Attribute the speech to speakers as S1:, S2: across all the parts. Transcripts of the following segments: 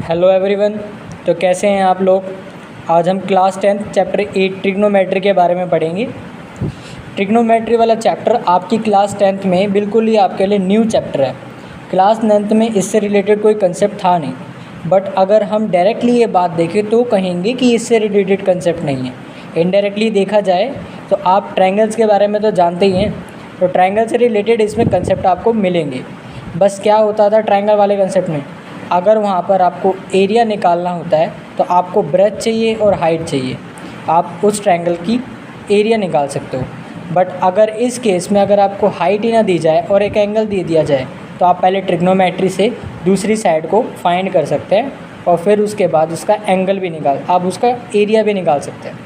S1: Hello everyone. तो कैसे हैं आप लोग। आज हम क्लास 10 चैप्टर 8 ट्रिग्नोमेट्री के बारे में पढ़ेंगे। ट्रिग्नोमेट्री वाला चैप्टर आपकी क्लास 10th में बिल्कुल ही आपके लिए न्यू चैप्टर है। क्लास 9th में इससे रिलेटेड कोई कंसेप्ट था नहीं, बट अगर हम डायरेक्टली ये बात देखें तो कहेंगे कि इससे रिलेटेड कंसेप्ट नहीं है। इनडायरेक्टली देखा जाए तो आप ट्रायंगल्स के बारे में तो जानते ही हैं, तो ट्रायंगल से रिलेटेड इसमें कंसेप्ट आपको मिलेंगे। बस क्या होता था ट्रायंगल वाले कंसेप्ट में, अगर वहाँ पर आपको एरिया निकालना होता है तो आपको ब्रेथ चाहिए और हाइट चाहिए, आप उस ट्रायंगल की एरिया निकाल सकते हो। बट अगर इस केस में अगर आपको हाइट ही ना दी जाए और एक एंगल दे दिया जाए तो आप पहले ट्रिग्नोमेट्री से दूसरी साइड को फाइंड कर सकते हैं और फिर उसके बाद उसका एंगल भी आप उसका एरिया भी निकाल सकते हैं।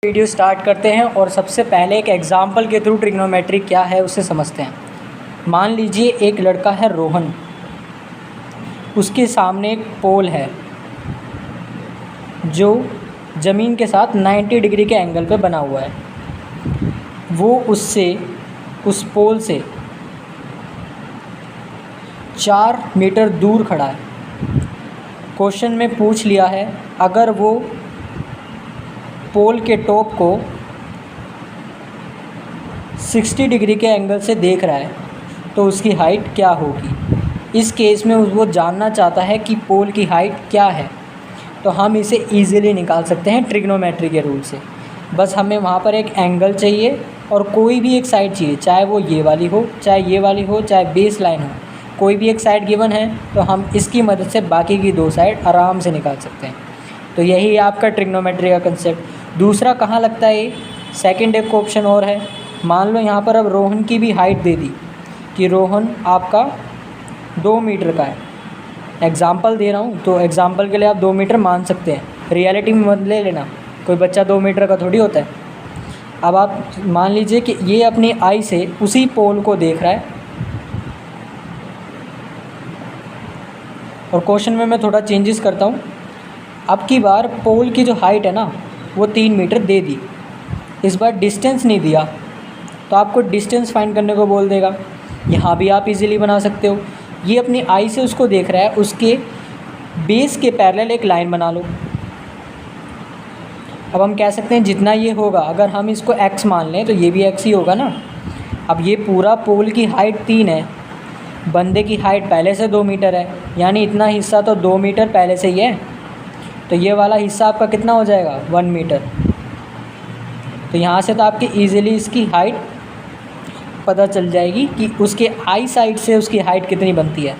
S1: वीडियो स्टार्ट करते हैं और सबसे पहले एक एग्जांपल के थ्रू ट्रिग्नोमेट्री क्या है उसे समझते हैं। मान लीजिए एक लड़का है रोहन, उसके सामने एक पोल है जो ज़मीन के साथ 90 डिग्री के एंगल पे बना हुआ है। वो उस पोल से 4 मीटर दूर खड़ा है। क्वेश्चन में पूछ लिया है अगर वो पोल के टॉप को 60 डिग्री के एंगल से देख रहा है तो उसकी हाइट क्या होगी। इस केस में वो जानना चाहता है कि पोल की हाइट क्या है, तो हम इसे इजीली निकाल सकते हैं ट्रिग्नोमेट्री के रूल से। बस हमें वहाँ पर एक एंगल चाहिए और कोई भी एक साइड चाहिए, चाहे वो ये वाली हो, चाहे ये वाली हो, चाहे बेस लाइन हो, कोई भी एक साइड गिवन है तो हम इसकी मदद से बाकी की 2 साइड आराम से निकाल सकते हैं। तो यही है आपका ट्रिग्नोमेट्री का कंसेप्ट। दूसरा कहाँ लगता है, सेकंड एक ऑप्शन और है। मान लो यहाँ पर अब रोहन की भी हाइट दे दी कि रोहन आपका 2 मीटर का है। एग्ज़ाम्पल दे रहा हूँ तो एग्ज़ाम्पल के लिए आप 2 मीटर मान सकते हैं, रियलिटी में मत ले लेना, कोई बच्चा 2 मीटर का थोड़ी होता है। अब आप मान लीजिए कि ये अपनी आई से उसी पोल को देख रहा है और क्वेश्चन में मैं थोड़ा चेंजेस करता हूँ। अब की बार पोल की जो हाइट है ना वो 3 मीटर दे दी, इस बार डिस्टेंस नहीं दिया तो आपको डिस्टेंस फाइंड करने को बोल देगा। यहाँ भी आप इजीली बना सकते हो। ये अपनी आई से उसको देख रहा है, उसके बेस के पैरेलल एक लाइन बना लो। अब हम कह सकते हैं जितना ये होगा, अगर हम इसको x मान लें तो ये भी x ही होगा ना। अब ये पूरा पोल की हाइट 3 है, बंदे की हाइट पहले से 2 मीटर है, यानी इतना हिस्सा तो 2 मीटर पहले से ही है, तो ये वाला हिस्सा आपका कितना हो जाएगा 1 मीटर। तो यहाँ से तो आपकी ईज़िली इसकी हाइट पता चल जाएगी कि उसके आई साइड से उसकी हाइट कितनी बनती है।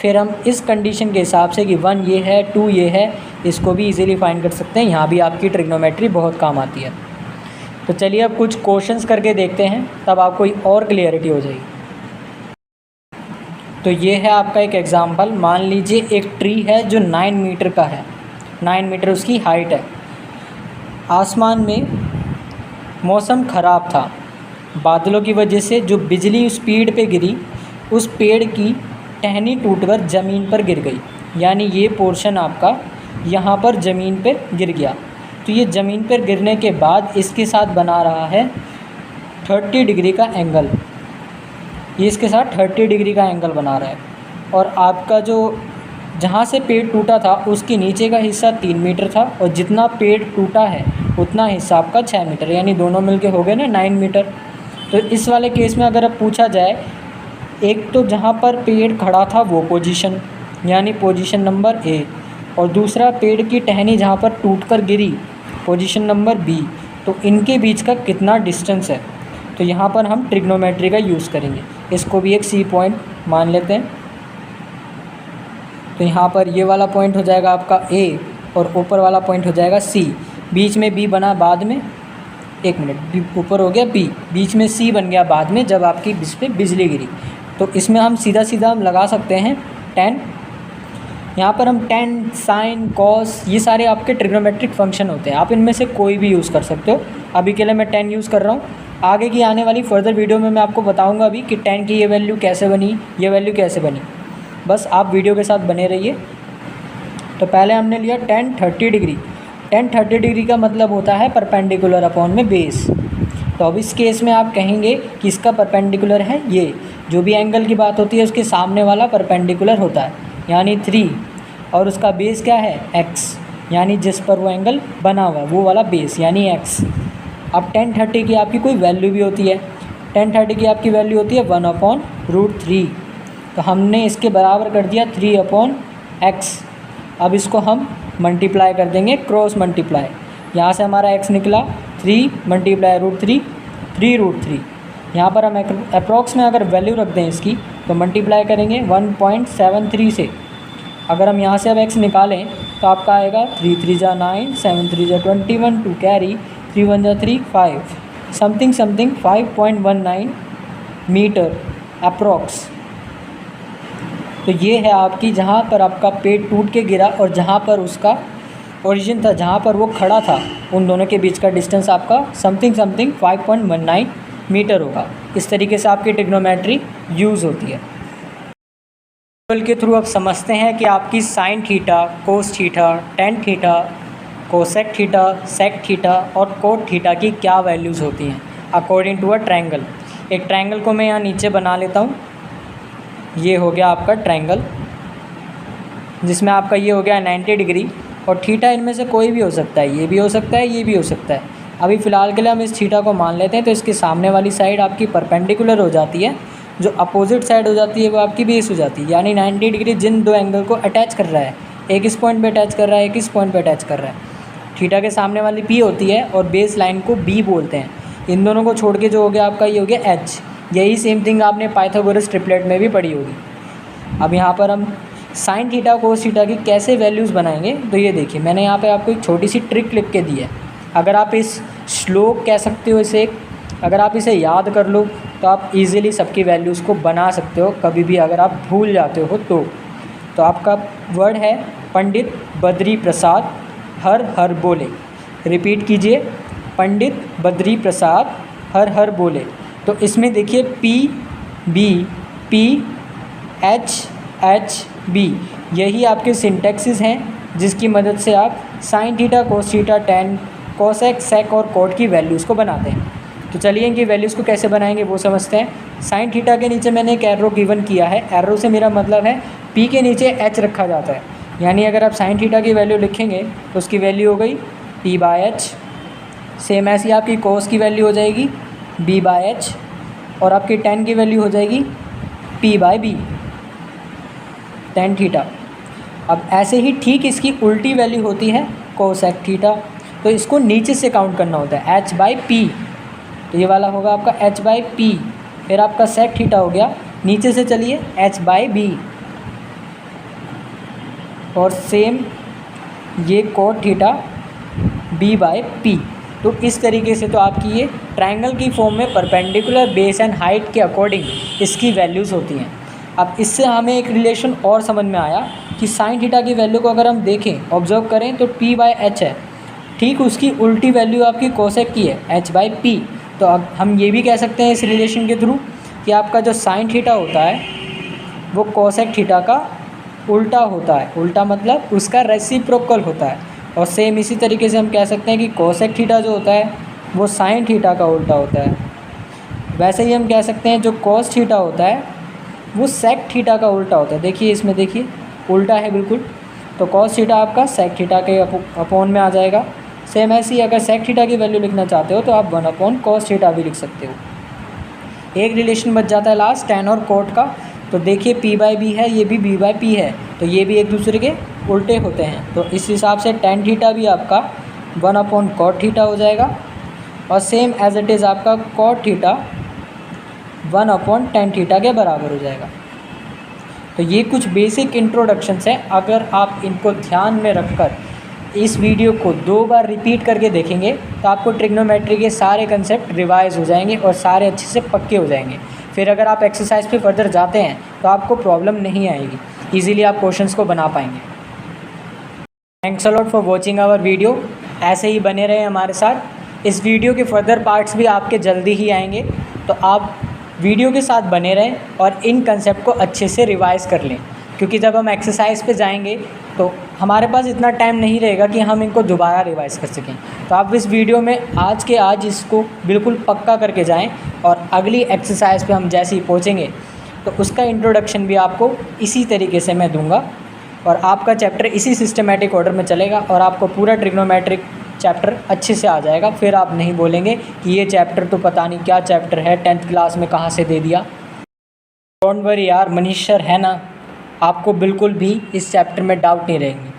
S1: फिर हम इस कंडीशन के हिसाब से कि 1 ये है 2 ये है, इसको भी इजीली फाइंड कर सकते हैं। यहाँ भी आपकी ट्रिग्नोमेट्री बहुत काम आती है। तो चलिए अब कुछ क्वेश्चंस करके देखते हैं, तब आपको और क्लियरिटी हो जाएगी। तो ये है आपका एक एग्ज़ाम्पल। मान लीजिए एक ट्री है जो 9 मीटर का है, 9 मीटर उसकी हाइट है। आसमान में मौसम ख़राब था, बादलों की वजह से जो बिजली स्पीड पे गिरी उस पेड़ की टहनी टूटकर ज़मीन पर गिर गई, यानी ये पोर्शन आपका यहाँ पर ज़मीन पे गिर गया। तो ये ज़मीन पर गिरने के बाद इसके साथ बना रहा है 30 डिग्री का एंगल, ये इसके साथ 30 डिग्री का एंगल बना रहा है। और आपका जो जहाँ से पेड़ टूटा था उसके नीचे का हिस्सा 3 मीटर था और जितना पेड़ टूटा है उतना हिस्सा आपका 6 मीटर, यानी दोनों मिलके हो गए ना 9 मीटर। तो इस वाले केस में अगर अब पूछा जाए, एक तो जहाँ पर पेड़ खड़ा था वो पोजीशन, यानी पोजीशन नंबर ए, और दूसरा पेड़ की टहनी जहाँ पर टूटकर गिरी पोजीशन नंबर बी, तो इनके बीच का कितना डिस्टेंस है। तो यहाँ पर हम ट्रिग्नोमेट्री का यूज़ करेंगे, इसको भी एक सी पॉइंट मान लेते हैं। तो यहाँ पर ये वाला पॉइंट हो जाएगा आपका ए और ऊपर वाला पॉइंट हो जाएगा सी। बीच में बी बना बाद में, एक मिनट, ऊपर हो गया बी, बीच में सी बन गया बाद में जब आपकी इस पर बिजली गिरी। तो इसमें हम सीधा हम लगा सकते हैं tan। यहाँ पर हम tan, sin, cos, ये सारे आपके ट्रिग्नोमेट्रिक फंक्शन होते हैं, आप इनमें से कोई भी यूज़ कर सकते हो। अभी के लिए मैं tan यूज़ कर रहा हूँ। आगे की आने वाली फर्दर वीडियो में मैं आपको बताऊँगा अभी कि tan की ये वैल्यू कैसे बनी, ये वैल्यू कैसे बनी। बस आप वीडियो के साथ बने रहिए। तो पहले हमने लिया tan 30 डिग्री। tan 30 डिग्री का मतलब होता है परपेंडिकुलर अपॉन में बेस। तो अब इस केस में आप कहेंगे कि इसका परपेंडिकुलर है ये, जो भी एंगल की बात होती है उसके सामने वाला परपेंडिकुलर होता है। यानी 3, और उसका बेस क्या है x, यानी जिस पर वो एंगल बना हुआ है वो वाला बेस यानी x। अब tan 30 की आपकी कोई वैल्यू भी होती है, tan 30 की आपकी वैल्यू होती है 1/√3, तो हमने इसके बराबर कर दिया 3/x। अब इसको हम मल्टीप्लाई कर देंगे, क्रॉस मल्टीप्लाई, यहाँ से हमारा x निकला 3 × √3 3√3। यहाँ पर हम अप्रॉक्स में अगर वैल्यू रख दें इसकी तो मल्टीप्लाई करेंगे 1.73 से। अगर हम यहाँ से अब x निकालें तो आपका आएगा 3 3 जा 9, 7 3 जा 21, 2 कैरी, 3 1 जा 3, 5 समथिंग 5.19 मीटर अप्रॉक्स। तो ये है आपकी, जहाँ पर आपका पेड़ टूट के गिरा और जहाँ पर उसका ओरिजिन था, जहाँ पर वो खड़ा था, उन दोनों के बीच का डिस्टेंस आपका समथिंग 5.19 मीटर होगा। इस तरीके से आपकी ट्रिग्नोमेट्री यूज़ होती है। टेबल के थ्रू अब समझते हैं कि आपकी sine theta, cos theta, tan theta, cosec theta, sec theta और कोट थीटा की क्या वैल्यूज़ होती हैं अकॉर्डिंग टू अ ट्रायंगल। एक ट्रायंगल को मैं यहाँ नीचे बना लेता हूँ। ये हो गया आपका ट्रायंगल, जिसमें आपका ये हो गया 90 डिग्री, और थीटा इनमें से कोई भी हो सकता है, ये भी हो सकता है, ये भी हो सकता है। अभी फ़िलहाल के लिए हम इस थीटा को मान लेते हैं। तो इसके सामने वाली साइड आपकी परपेंडिकुलर हो जाती है, जो अपोजिट साइड हो जाती है वो आपकी बेस हो जाती है। यानी 90 डिग्री जिन दो एंगल को अटैच कर रहा है, एक इस पॉइंट पे अटैच कर रहा है, एक इस पॉइंट पे अटैच कर रहा है। थीटा के सामने वाली पी होती है और बेस लाइन को बी बोलते हैं। इन दोनों को छोड़ के जो हो गया आपका ये हो गया एच। यही सेम थिंग आपने पाइथागोरस ट्रिपलेट में भी पढ़ी होगी। अब यहाँ पर हम साइन थीटा कोस थीटा की कैसे वैल्यूज़ बनाएंगे, तो ये देखिए मैंने यहाँ पे आपको एक छोटी सी ट्रिक लिख के दी है। अगर आप इस श्लोक कह सकते हो इसे, अगर आप इसे याद कर लो तो आप इजीली सबकी वैल्यूज़ को बना सकते हो। कभी भी अगर आप भूल जाते हो तो आपका वर्ड है पंडित बद्री प्रसाद हर हर बोले। रिपीट कीजिए, पंडित बद्री प्रसाद हर हर बोले। तो इसमें देखिए P B P H H B, यही आपके सिंटैक्सेस हैं जिसकी मदद से आप sine theta cos theta tan cosec sec और कोट की वैल्यूज़ को बनाते हैं। तो चलिए इनकी वैल्यूज़ को कैसे बनाएंगे वो समझते हैं। साइन थीटा के नीचे मैंने एक एरो गिवन किया है। एरो से मेरा मतलब है पी के नीचे एच रखा जाता है। यानी अगर आप साइन थीटा की वैल्यू लिखेंगे तो उसकी वैल्यू हो गई p/h। सेम ऐसी आपकी कोस की वैल्यू हो जाएगी b/h, और आपकी टेन की वैल्यू हो जाएगी p/b, टेन थीटा। अब ऐसे ही ठीक इसकी उल्टी वैल्यू होती है कोसेक थीटा। तो इसको नीचे से काउंट करना होता है h/p। तो ये वाला होगा आपका h/p। फिर आपका सेक थीटा हो गया, नीचे से चलिए h/b, और सेम ये कोट थीटा b/p। तो इस तरीके से तो आपकी ये ट्रायंगल की फॉर्म में परपेंडिकुलर बेस एंड हाइट के अकॉर्डिंग इसकी वैल्यूज़ होती हैं। अब इससे हमें एक रिलेशन और समझ में आया कि साइन थीटा की वैल्यू को अगर हम देखें, ऑब्जर्व करें तो p/h है, ठीक उसकी उल्टी वैल्यू आपकी कोसेक की है h/p। तो अब हम ये भी कह सकते हैं इस रिलेशन के थ्रू कि आपका जो साइन थीटा होता है वो कोसेक थीटा का उल्टा होता है। उल्टा मतलब उसका रेसिप्रोकल होता है। और सेम इसी तरीके से हम कह सकते हैं कि कोसेक थीटा जो होता है वो साइन थीटा का उल्टा होता है। वैसे ही हम कह सकते हैं जो कोस थीटा होता है वो सेक थीटा का उल्टा होता है। देखिए इसमें देखिए उल्टा है बिल्कुल। तो कॉस थीटा आपका सेक थीटा के अपॉन में आ जाएगा। सेम ऐसे ही अगर सेक थीटा की वैल्यू लिखना चाहते हो तो आप 1/cos थीटा भी लिख सकते हो। एक रिलेशन बच जाता है लास्ट टेन और कोट का। तो देखिए p/b है, ये भी b/p है, तो ये भी एक दूसरे के उल्टे होते हैं। तो इस हिसाब से टेन थीटा भी आपका 1/cot थीटा हो जाएगा, और सेम एज इट इज़ आपका cot थीटा 1/tan थीटा के बराबर हो जाएगा। तो ये कुछ बेसिक इंट्रोडक्शंस हैं। अगर आप इनको ध्यान में रखकर इस वीडियो को 2 बार रिपीट करके देखेंगे तो आपको ट्रिग्नोमेट्री के सारे कंसेप्ट रिवाइज हो जाएंगे और सारे अच्छे से पक्के हो जाएंगे। फिर अगर आप एक्सरसाइज पे फर्दर जाते हैं तो आपको प्रॉब्लम नहीं आएगी, इजीली आप क्वेश्चंस को बना पाएंगे। Thanks a lot for watching our video. ऐसे ही बने रहें हमारे साथ। इस वीडियो के फर्दर पार्ट्स भी आपके जल्दी ही आएंगे, तो आप वीडियो के साथ बने रहें और इन कंसेप्ट को अच्छे से रिवाइज़ कर लें, क्योंकि जब हम एक्सरसाइज पे जाएंगे तो हमारे पास इतना टाइम नहीं रहेगा कि हम इनको दोबारा रिवाइज़ कर सकें। तो आप इस वीडियो में आज के आज इसको बिल्कुल पक्का करके जाएं, और अगली एक्सरसाइज पे हम जैसे ही पहुँचेंगे तो उसका इंट्रोडक्शन भी आपको इसी तरीके से मैं दूंगा। और आपका चैप्टर इसी सिस्टमेटिक ऑर्डर में चलेगा और आपको पूरा ट्रिग्नोमेट्रिक चैप्टर अच्छे से आ जाएगा। फिर आप नहीं बोलेंगे कि ये चैप्टर तो पता नहीं क्या चैप्टर है, 10th क्लास में कहाँ से दे दिया। डोंट वरी यार, मनीष सर है ना, आपको बिल्कुल भी इस चैप्टर में डाउट नहीं रहेंगे।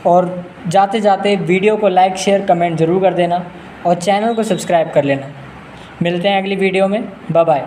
S1: और जाते जाते वीडियो को लाइक शेयर कमेंट ज़रूर कर देना और चैनल को सब्सक्राइब कर लेना। मिलते हैं अगली वीडियो में, बाय बाय।